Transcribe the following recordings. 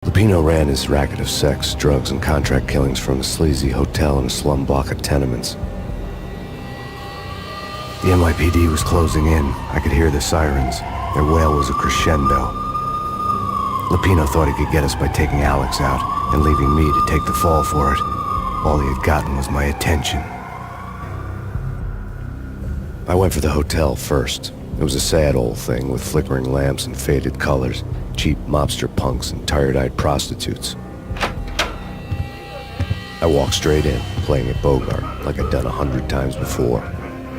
Lupino ran his racket of sex, drugs, and contract killings from a sleazy hotel in a slum block of tenements. The NYPD was closing in. I could hear the sirens. Their wail was a crescendo. Lupino thought he could get us by taking Alex out and leaving me to take the fall for it. All he had gotten was my attention. I went for the hotel first. It was a sad old thing with flickering lamps and faded colors, cheap mobster punks and tired-eyed prostitutes. I walked straight in, playing at Bogart, like I'd done 100 times before.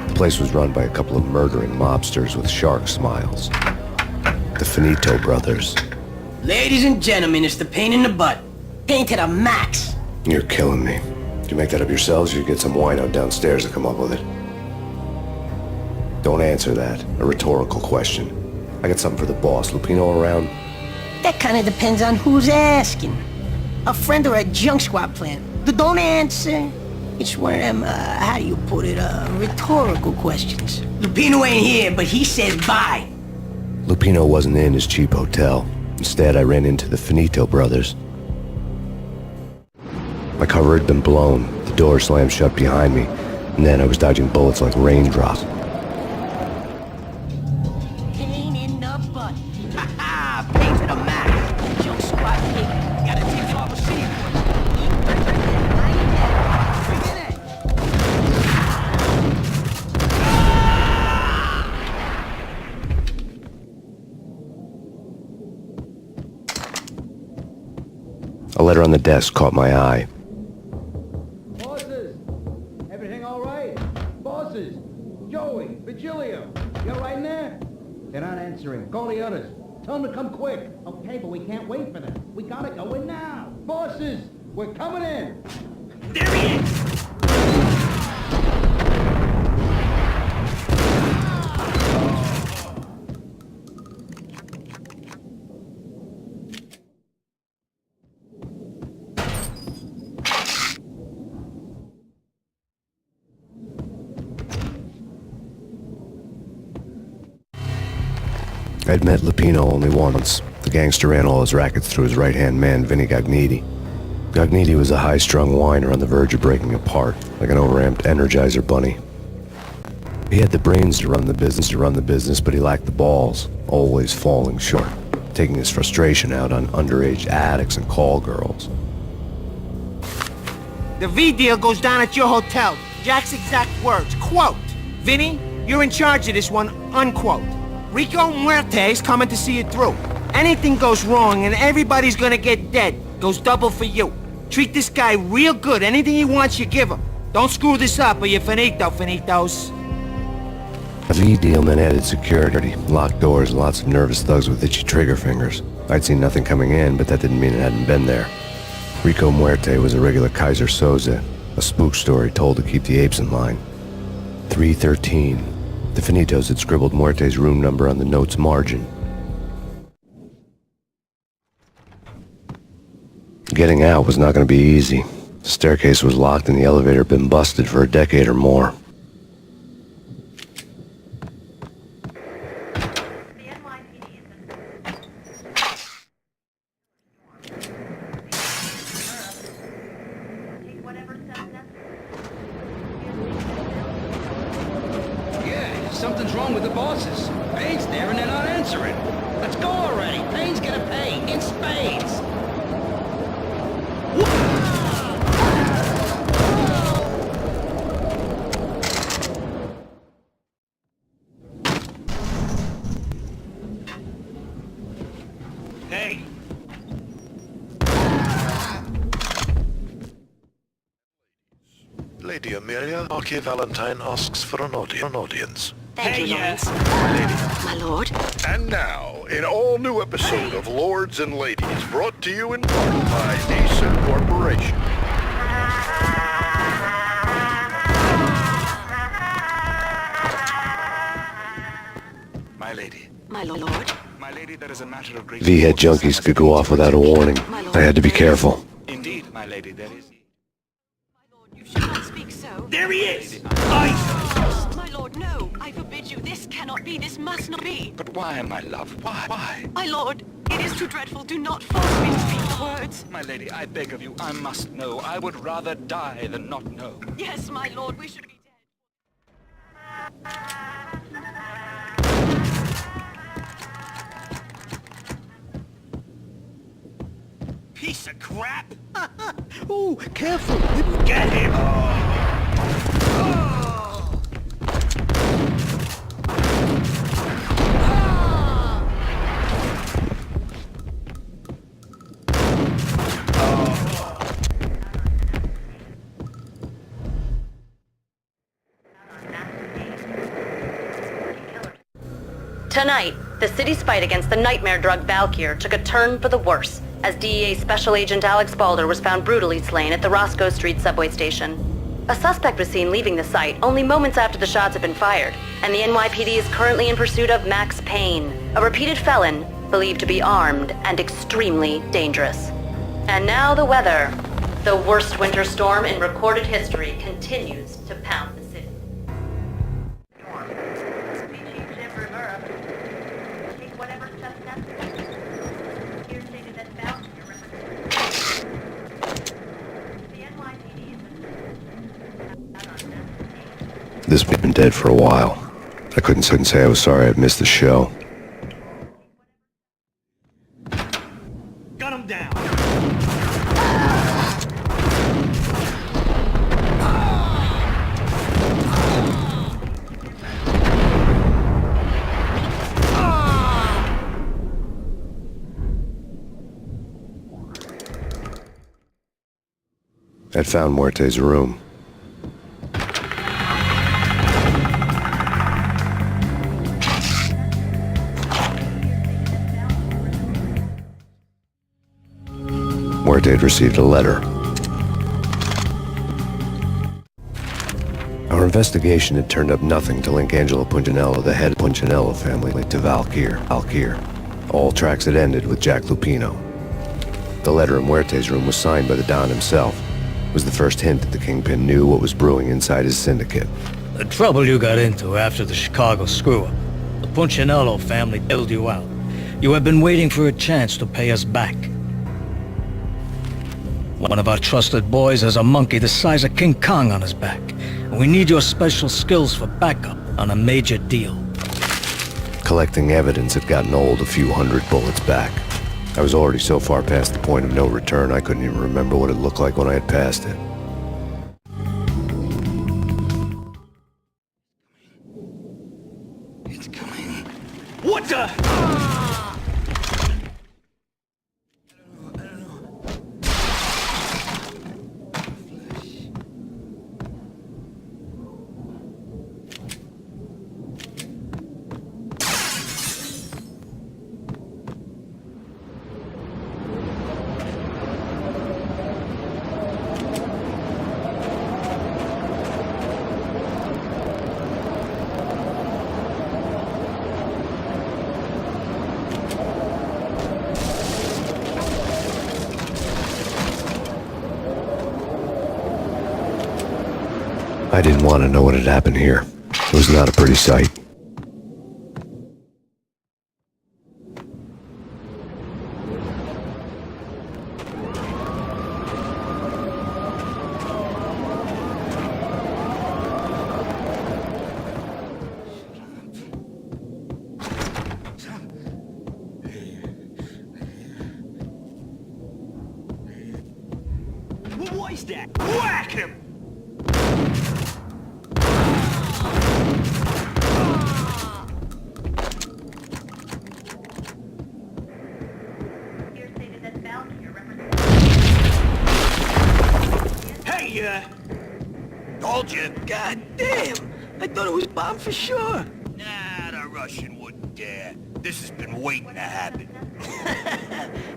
The place was run by a couple of murdering mobsters with shark smiles. The Finito brothers. Ladies and gentlemen, it's the pain in the butt. Pain to the max. You're killing me. Did you make that up yourselves, or you get some wino downstairs to come up with it? Don't answer that. A rhetorical question. I got something for the boss. Lupino around? That kind of depends on who's asking. A friend or a junk squad plan. Don't answer. It's one of them, how do you put it, rhetorical questions. Lupino ain't here, but he says bye. Lupino wasn't in his cheap hotel. Instead, I ran into the Finito brothers. My cover had been blown. The door slammed shut behind me, and then I was dodging bullets like raindrops. Pain in the butt. Ha ha! Pain to the max. Junk squad kid. Gotta take off a city for A letter on the desk caught my eye. Bosses! Everything all right? Bosses! Joey! Virgilio! You all right in there? They're not answering. Call the others. Tell them to come quick. Okay, but we can't wait for them. We gotta go in now. Bosses! We're coming in! There he is! I'd met Lupino only once. The gangster ran all his rackets through his right-hand man, Vinny Gagniti. Gagniti was a high-strung whiner on the verge of breaking apart, like an overamped Energizer bunny. He had the brains to run the business, but he lacked the balls, always falling short, taking his frustration out on underage addicts and call girls. The V deal goes down at your hotel. Jack's exact words, quote, "Vinny, you're in charge of this one," unquote. Rico Muerte's coming to see it through. Anything goes wrong and everybody's gonna get dead. Goes double for you. Treat this guy real good. Anything he wants, you give him. Don't screw this up or you're finito, finitos. A V deal meant added security, locked doors, and lots of nervous thugs with itchy trigger fingers. I'd seen nothing coming in, but that didn't mean it hadn't been there. Rico Muerte was a regular Kaiser Soze, a spook story told to keep the apes in line. 313. The Finitos had scribbled Muerte's room number on the note's margin. Getting out was not going to be easy. The staircase was locked and the elevator had been busted for a decade or more. Yeah, something's wrong with the bosses. Payne's there and they're not answering. Let's go already. Payne's gonna pay in spades. Hey. Lady Amelia, Marquis Valentine asks for an audience. Thank you, Lawrence. My lord. And now, an all-new episode of Lords and Ladies, brought to you in part by Decent Corporation. My lady. My lord. My lady, that is a matter of great... V-head junkies could go off without a warning. I had to be careful. Indeed, my lady, there is... My lord, you should not speak so. There he is! Ice! My lord, no! I forbid you. This cannot be. This must not be. But why, my love? Why? My lord, it is too dreadful. Do not force me to speak the words. My lady, I beg of you, I must know. I would rather die than not know. Yes, my lord, we should be dead. Piece of crap! Ooh, careful. Get him! Tonight, the city's fight against the nightmare drug Valkyr took a turn for the worse, as DEA Special Agent Alex Balder was found brutally slain at the Roscoe Street subway station. A suspect was seen leaving the site only moments after the shots had been fired, and the NYPD is currently in pursuit of Max Payne, a repeated felon believed to be armed and extremely dangerous. And now the weather. The worst winter storm in recorded history continues to pound the city. This had been dead for a while. I couldn't sit and say I was sorry I'd missed the show. Gun him down! I'd found Muerte's room. Muerte had received a letter. Our investigation had turned up nothing to link Angelo Punchinello, the head of the Punchinello family, to Valkyr. All tracks had ended with Jack Lupino. The letter in Muerte's room was signed by the Don himself. It was the first hint that the Kingpin knew what was brewing inside his syndicate. The trouble you got into after the Chicago screw-up. The Punchinello family bailed you out. You have been waiting for a chance to pay us back. One of our trusted boys has a monkey the size of King Kong on his back, and we need your special skills for backup on a major deal. Collecting evidence had gotten old a few hundred bullets back. I was already so far past the point of no return I couldn't even remember what it looked like when I had passed it. It's coming. What the? I didn't want to know what had happened here. It was not a pretty sight. What was that? Whack him! Told you. God damn! I thought it was bomb for sure. Nah, the Russian wouldn't dare. This has been waiting to happen.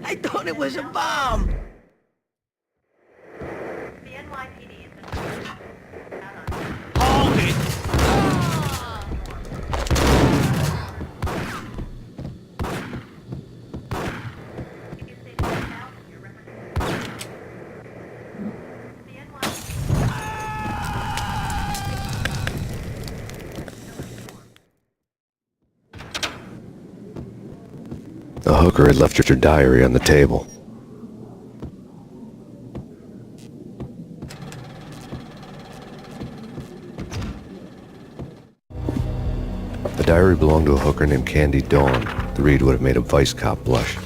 I thought it was a bomb. The NYPD is Hold it! A hooker had left her diary on the table. The diary belonged to a hooker named Candy Dawn. The read would have made a vice cop blush.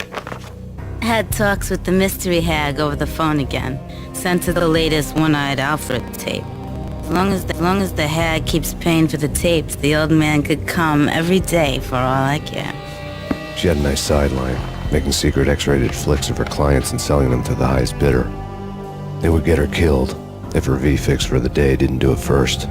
Had talks with the mystery hag over the phone again. Sent her the latest one-eyed Alfred tape. As long as the hag keeps paying for the tapes, the old man could come every day for all I care. She had a nice sideline, making secret X-rated flicks of her clients and selling them to the highest bidder. They would get her killed if her V-fix for the day didn't do it first.